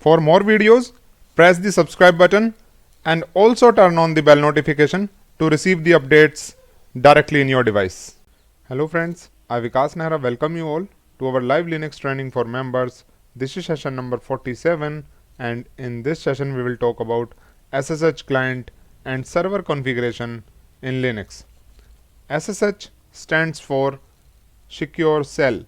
For more videos, press the subscribe button and also turn on the bell notification to receive the updates directly in your device. Hello friends, I Vikas Nehra welcome you all to our live Linux training for members. This is session number 47 and in this session we will talk about SSH client and server configuration in Linux. SSH stands for SecureShell.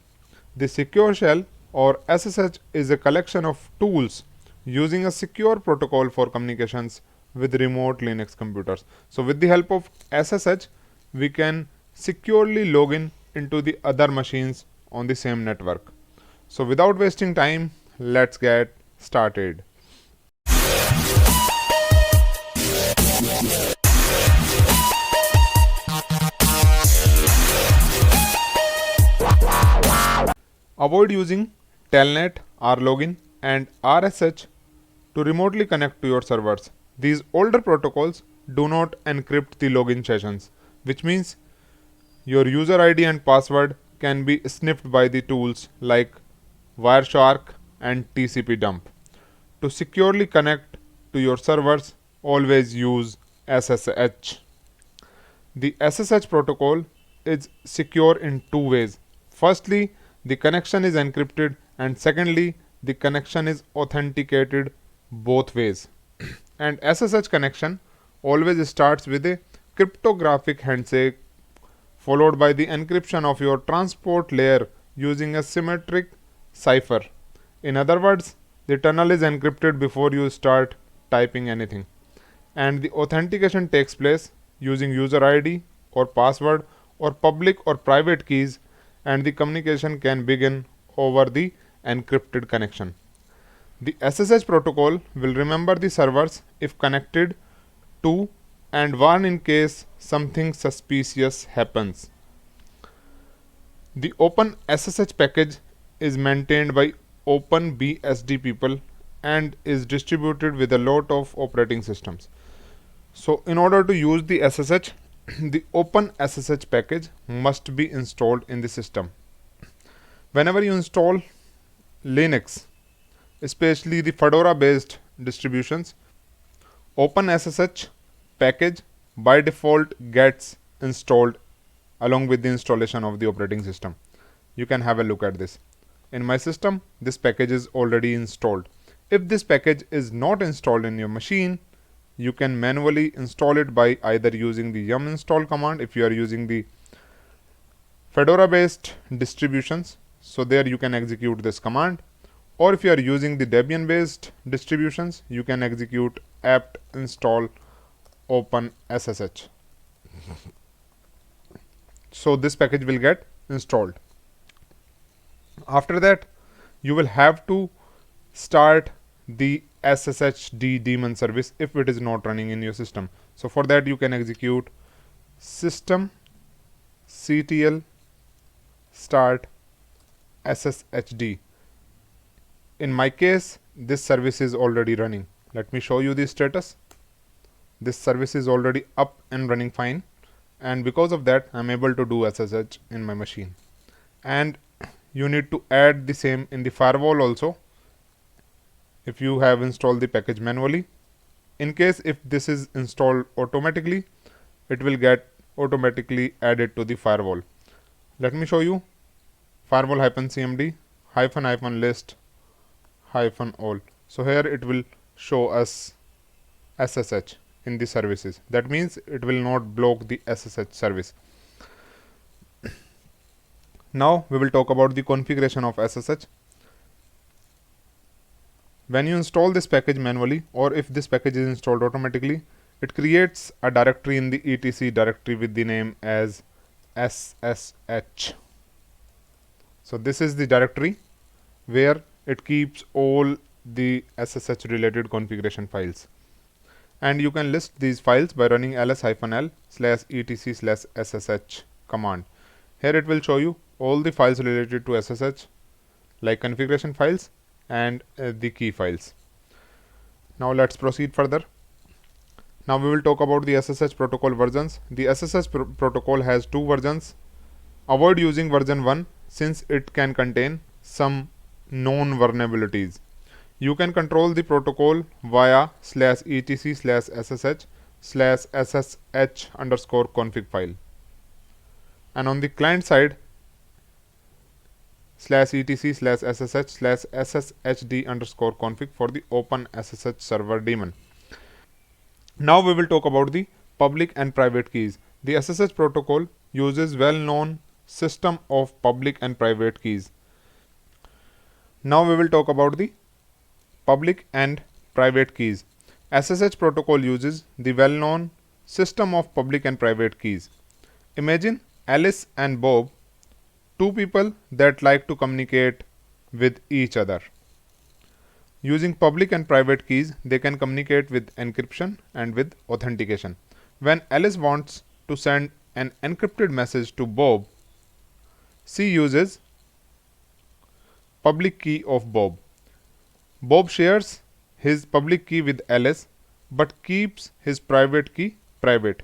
The SecureShell or SSH is a collection of tools using a secure protocol for communications with remote Linux computers. So with the help of SSH, we can securely log in into the other machines on the same network. So without wasting time, let's get started. Avoid using telnet, rlogin and RSH to remotely connect to your servers. These older protocols do not encrypt the login sessions, which means your user ID and password can be sniffed by the tools like Wireshark and TCP dump. To securely connect to your servers, always use SSH. The SSH protocol is secure in two ways. Firstly, the connection is encrypted, and secondly, the connection is authenticated both ways. And SSH connection always starts with a cryptographic handshake followed by the encryption of your transport layer using a symmetric cipher. In other words, the tunnel is encrypted before you start typing anything, and the authentication takes place using user ID or password or public or private keys, and the communication can begin over the encrypted connection. The SSH protocol will remember the servers if connected to and warn in case something suspicious happens. The Open SSH package is maintained by OpenBSD people and is distributed with a lot of operating systems. So in order to use the SSH, the Open SSH package must be installed in the system. Whenever you install Linux, especially the Fedora based distributions, Open SSH package by default gets installed along with the installation of the operating system. You can have a look at this. In my system, this package is already installed. If this package is not installed in your machine, you can manually install it by either using the yum install command if you are using the Fedora based distributions. So there you can execute this command, or if you are using the Debian based distributions, you can execute apt install open SSH. So this package will get installed. After that, you will have to start the SSHD daemon service if it is not running in your system. So for that you can execute system ctl start SSHD. In my case, this service is already running. Let me show you the status. This service is already up and running fine, and because of that I'm able to do SSH in my machine. And you need to add the same in the firewall also if you have installed the package manually. In case if this is installed automatically, it will get automatically added to the firewall. Let me show you firewall-cmd -list -all. So here it will show us SSH in the services. That means it will not block the SSH service. Now we will talk about the configuration of SSH. When you install this package manually, or if this package is installed automatically, it creates a directory in the etc directory with the name as SSH. So this is the directory where it keeps all the SSH related configuration files, and you can list these files by running ls-l/etc/ssh command. Here it will show you all the files related to SSH, like configuration files and the key files. Now let's proceed further. Now we will talk about the SSH protocol versions. The SSH protocol has two versions. Avoid using version 1 since it can contain some known vulnerabilities. You can control the protocol via /etc/ssh/ssh_config file, and on the client side /etc/ssh/sshd_config for the open SSH server daemon. Now we will talk about the public and private keys. The SSH protocol uses well-known system of public and private keys. Now we will talk about the public and private keys. SSH protocol uses the well-known system of public and private keys. Imagine Alice and Bob, two people that like to communicate with each other. Using public and private keys, they can communicate with encryption and with authentication. When Alice wants to send an encrypted message to Bob, she uses public key of Bob. Bob shares his public key with Alice but keeps his private key private.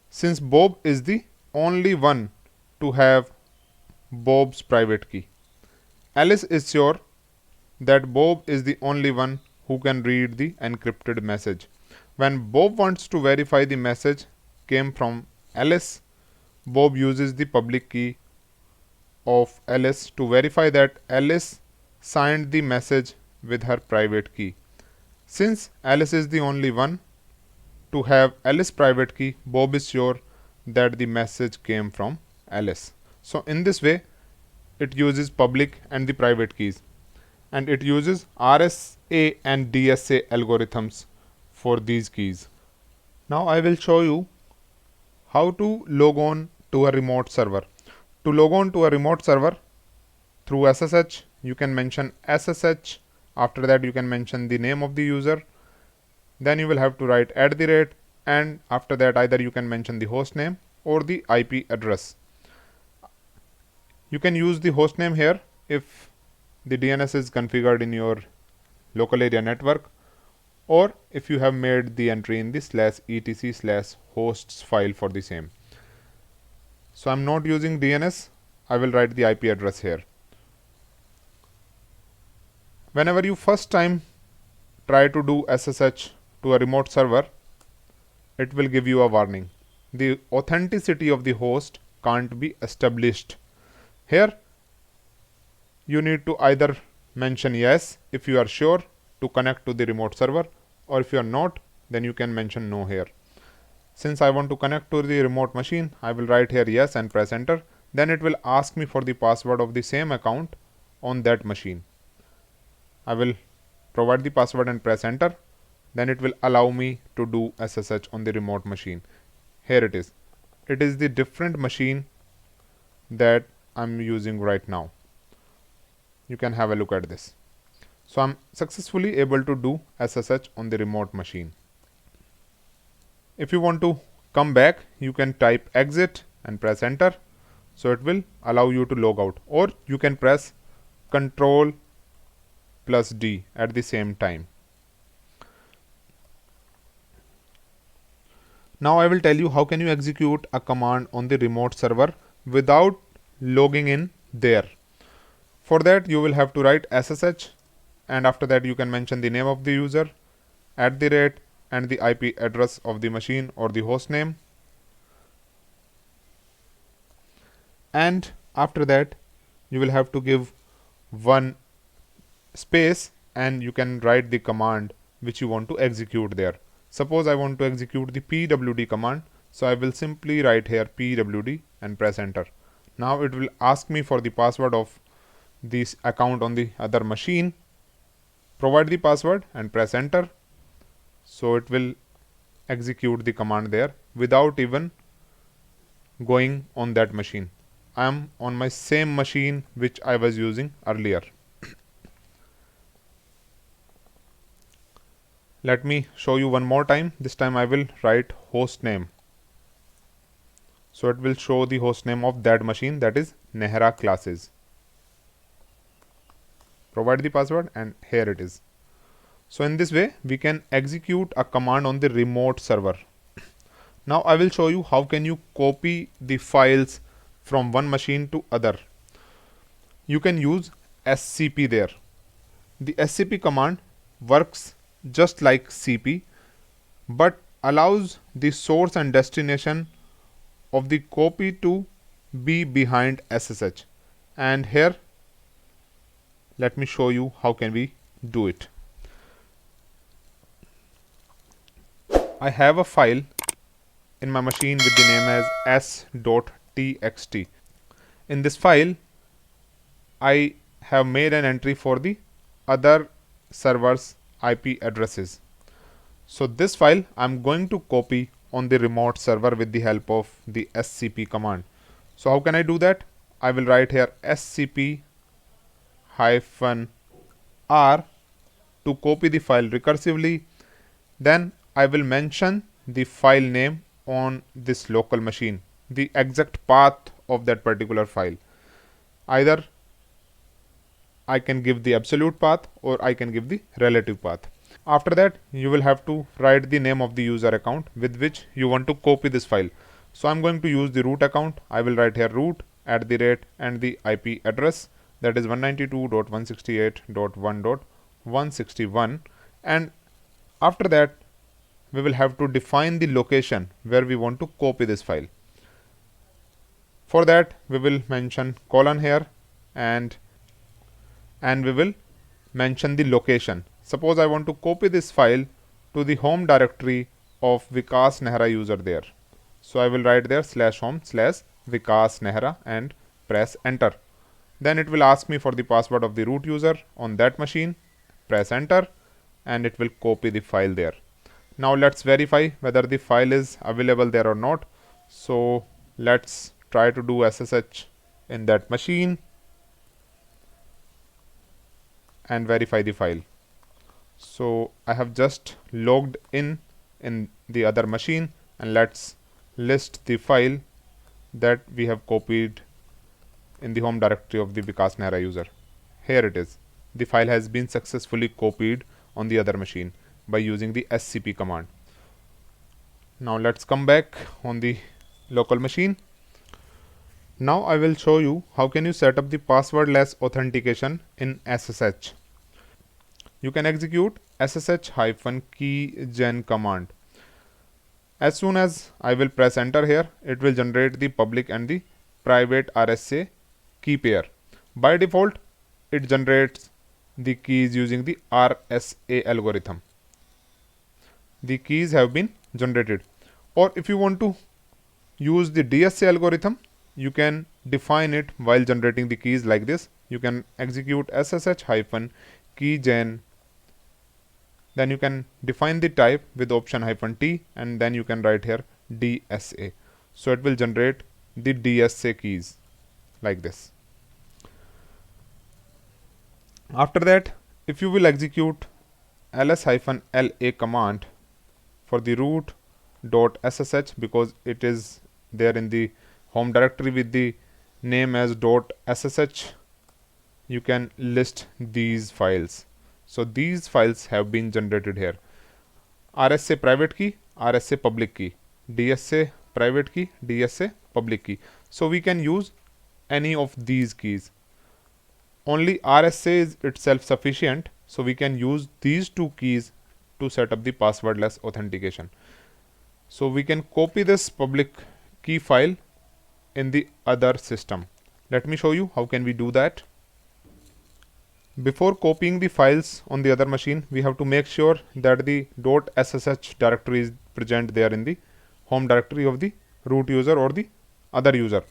Since Bob is the only one to have Bob's private key, Alice is sure that Bob is the only one who can read the encrypted message. When Bob wants to verify the message came from Alice, Bob uses the public key of Alice to verify that Alice signed the message with her private key. Since Alice is the only one to have Alice's private key, Bob is sure that the message came from Alice. So in this way, it uses public and the private keys, and it uses RSA and DSA algorithms for these keys. Now I will show you how to log on to a remote server. To log on to a remote server through SSH, you can mention SSH. After that, you can mention the name of the user. Then you will have to write @ and after that either you can mention the host name or the IP address. You can use the host name here if the DNS is configured in your local area network, or if you have made the entry in the /etc/hosts file for the same. So I'm not using DNS, I will write the IP address here. Whenever you first time try to do SSH to a remote server, it will give you a warning. The authenticity of the host can't be established. Here you need to either mention yes if you are sure to connect to the remote server, or if you are not, then you can mention no here. Since I want to connect to the remote machine, I will write here yes and press enter. Then it will ask me for the password of the same account on that machine. I will provide the password and press enter. Then it will allow me to do SSH on the remote machine. Here it is. It is the different machine that I'm using right now. You can have a look at this. So I'm successfully able to do SSH on the remote machine. If you want to come back, you can type exit and press enter. So it will allow you to log out, or you can press Ctrl+D at the same time. Now I will tell you how can you execute a command on the remote server without logging in there. For that, you will have to write SSH, and after that you can mention the name of the user, @ and the IP address of the machine or the host name. And after that, you will have to give one space and you can write the command which you want to execute there. Suppose I want to execute the pwd command, so I will simply write here pwd and press enter. Now it will ask me for the password of this account on the other machine. Provide the password and press enter. So it will execute the command there without even going on that machine. I am on my same machine which I was using earlier. Let me show you one more time. This time I will write host name. So it will show the host name of that machine, that is Nehra classes. Provide the password and here it is. So in this way we can execute a command on the remote server. Now I will show you how can you copy the files from one machine to other. You can use SCP there. the SCP command works just like CP but allows the source and destination of the copy to be behind SSH. And here let me show you how can we do it. I have a file in my machine with the name as s.txt. In this file I have made an entry for the other servers IP addresses. So this file I'm going to copy on the remote server with the help of the scp command. So how can I do that? I will write here scp-r to copy the file recursively. Then I will mention the file name on this local machine, the exact path of that particular file. Either I can give the absolute path or I can give the relative path. After that, you will have to write the name of the user account with which you want to copy this file. So I'm going to use the root account. I will write here root @ and the IP address, that is 192.168.1.161, and after that we will have to define the location where we want to copy this file. For that we will mention colon here and we will mention the location. Suppose I want to copy this file to the home directory of Vikas Nehra user there. So I will write there /home/Vikas Nehra and press enter. Then it will ask me for the password of the root user on that machine. Press enter and it will copy the file there. Now let's verify whether the file is available there or not. So let's try to do SSH in that machine and verify the file. So I have just logged in the other machine, and let's list the file that we have copied in the home directory of the Vikas Nehra user. Here it is. The file has been successfully copied on the other machine by using the scp command. Now let's come back on the local machine. Now I will show you how can you set up the password-less authentication in SSH. You can execute SSH-keygen command. As soon as I will press enter here, it will generate the public and the private RSA key pair. By default, it generates the keys using the RSA algorithm. The keys have been generated. Or if you want to use the DSA algorithm, you can define it while generating the keys like this. You can execute SSH-keygen. Then you can define the type with option -t, and then you can write here DSA. So it will generate the DSA keys like this. After that, if you will execute ls-la command for the root.ssh, because it is there in the home directory with the name as .ssh, you can list these files. So these files have been generated here: RSA private key, RSA public key, DSA private key, DSA public key. So we can use any of these keys. Only RSA is itself sufficient, so we can use these two keys to set up the passwordless authentication. So we can copy this public key file in the other system. Let me show you how can we do that. Before copying the files on the other machine, we have to make sure that the .ssh directory is present there in the home directory of the root user or the other user.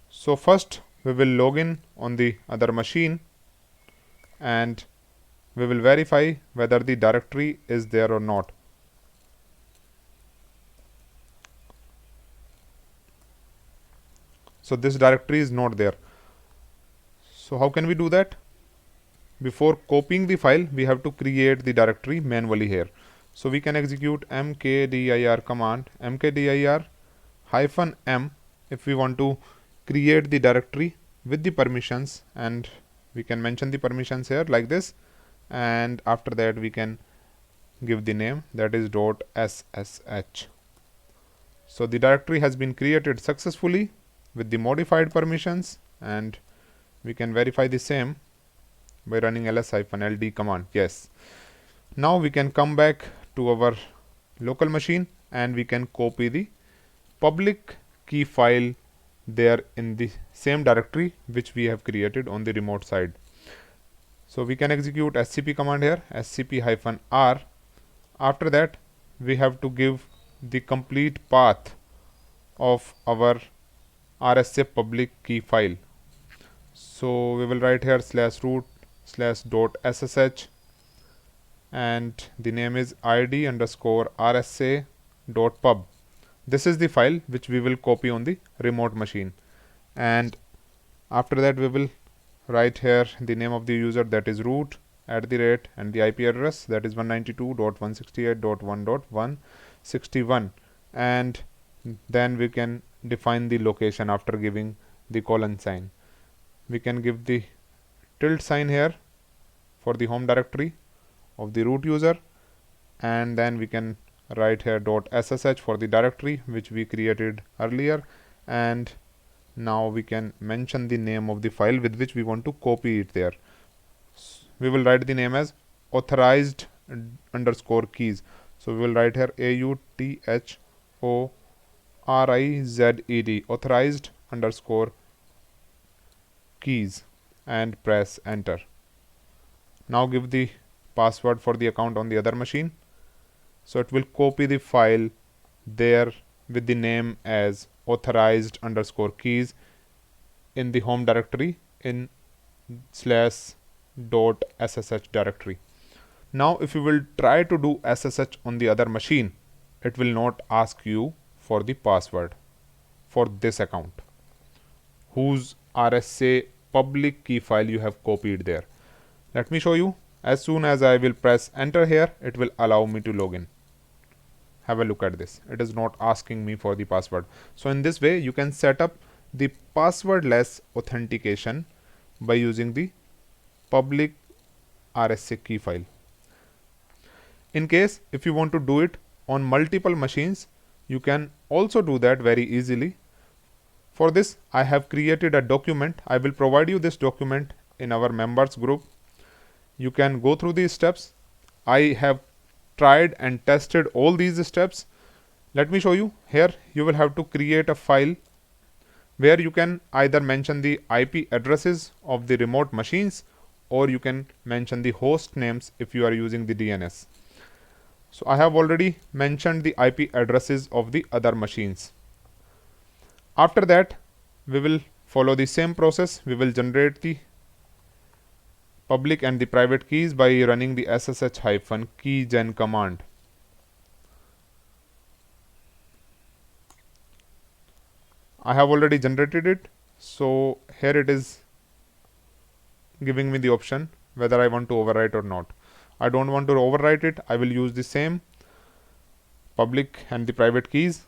So first we will log in on the other machine and we will verify whether the directory is there or not. So this directory is not there. So how can we do that? Before copying the file, we have to create the directory manually here. So we can execute mkdir command, mkdir -m, if we want to create the directory with the permissions, and we can mention the permissions here like this, and after that we can give the name, that is .ssh. So the directory has been created successfully with the modified permissions, and we can verify the same. by running ls-ld command. Yes. Now we can come back to our local machine and we can copy the public key file there in the same directory which we have created on the remote side. So we can execute scp command here, scp-r. After that, we have to give the complete path of our RSA public key file. So we will write here /root/.ssh and the name is id_rsa.pub. This is the file which we will copy on the remote machine, and after that we will write here the name of the user, that is root @ and the IP address, that is 192.168.1.161, and then we can define the location after giving the colon sign. We can give the tilde sign here for the home directory of the root user, and then we can write here .ssh for the directory which we created earlier, and now we can mention the name of the file with which we want to copy it there. We will write the name as authorized_keys. So we will write here AUTHORIZED, authorized_keys, and press enter. Now give the password for the account on the other machine. So it will copy the file there with the name as authorized_keys in the home directory in /.ssh directory. Now if you will try to do SSH on the other machine, it will not ask you for the password for this account whose RSA public key file you have copied there. Let me show you. As soon as I will press enter here, it will allow me to log in. Have a look at this. It is not asking me for the password. So in this way, you can set up the passwordless authentication by using the public RSA key file. In case if you want to do it on multiple machines, you can also do that very easily. For this, I have created a document. I will provide you this document in our members group. You can go through these steps. I have tried and tested all these steps. Let me show you. Here you will have to create a file where you can either mention the IP addresses of the remote machines, or you can mention the host names if you are using the DNS. So I have already mentioned the IP addresses of the other machines. After that, we will follow the same process. We will generate the public and the private keys by running the SSH-keygen command. I have already generated it, so here it is giving me the option whether I want to overwrite or not. I don't want to overwrite it. I will use the same public and the private keys.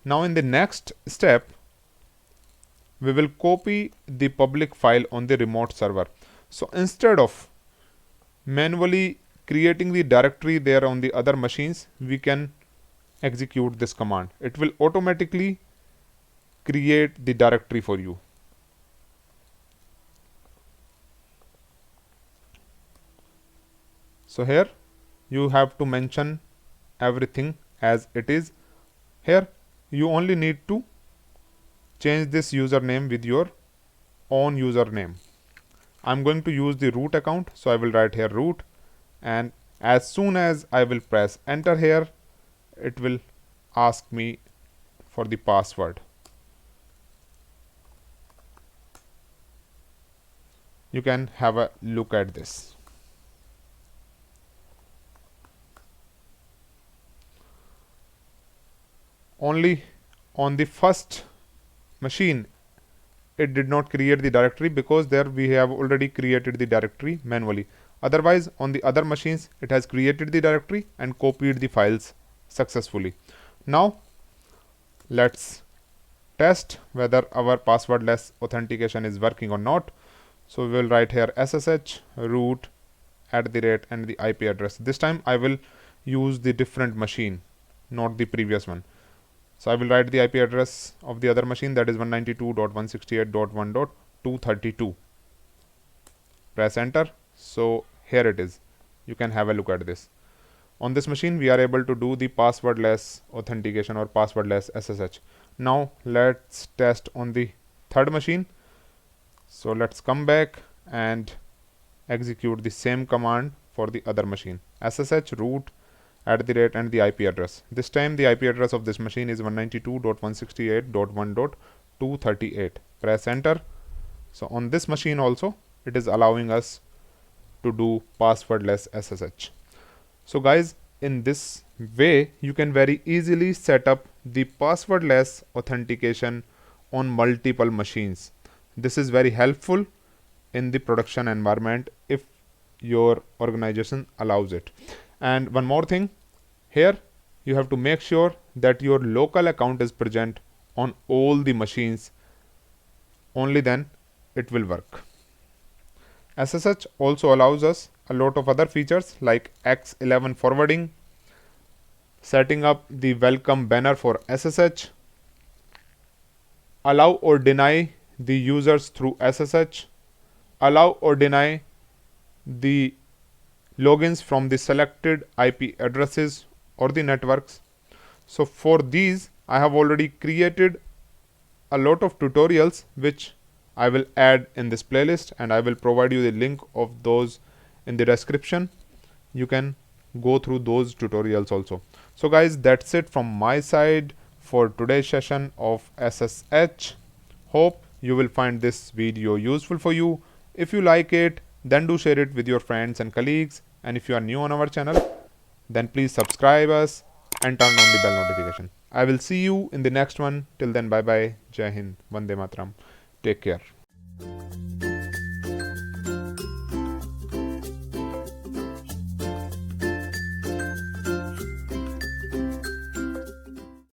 Now in the next step, we will copy the public file on the remote server. So instead of manually creating the directory there on the other machines, we can execute this command. It will automatically create the directory for you. So here you have to mention everything as it is. Here you only need to change this username with your own username. I'm going to use the root account, so I will write here root, and as soon as I will press enter here, it will ask me for the password. You can have a look at this. Only on the first machine it did not create the directory, because there we have already created the directory manually. Otherwise, on the other machines it has created the directory and copied the files successfully. Now let's test whether our passwordless authentication is working or not. So we will write here SSH root @ and the IP address. This time I will use the different machine, not the previous one. So I will write the IP address of the other machine, that is 192.168.1.232. press enter. So here it is. You can have a look at this. On this machine, we are able to do the password-less authentication or password-less SSH. Now let's test on the third machine. So let's come back and execute the same command for the other machine. SSH root @ and the IP address. This time the IP address of this machine is 192.168.1.238. Press enter. So on this machine also, it is allowing us to do password-less SSH. So guys, in this way, you can very easily set up the password-less authentication on multiple machines. This is very helpful in the production environment if your organization allows it. And one more thing, here you have to make sure that your local account is present on all the machines. Only then it will work. SSH also allows us a lot of other features like X11 forwarding, setting up the welcome banner for SSH, allow or deny the users through SSH, allow or deny the logins from the selected IP addresses or the networks. So for these, I have already created a lot of tutorials which I will add in this playlist, and I will provide you the link of those in the description. You can go through those tutorials also. So guys, that's it from my side for today's session of SSH. Hope you will find this video useful for you. If you like it, then do share it with your friends and colleagues. And if you are new on our channel, then please subscribe us and turn on the bell notification. I will see you in the next one. Till then, bye bye. Jai Hind. Vande Mataram. Take care.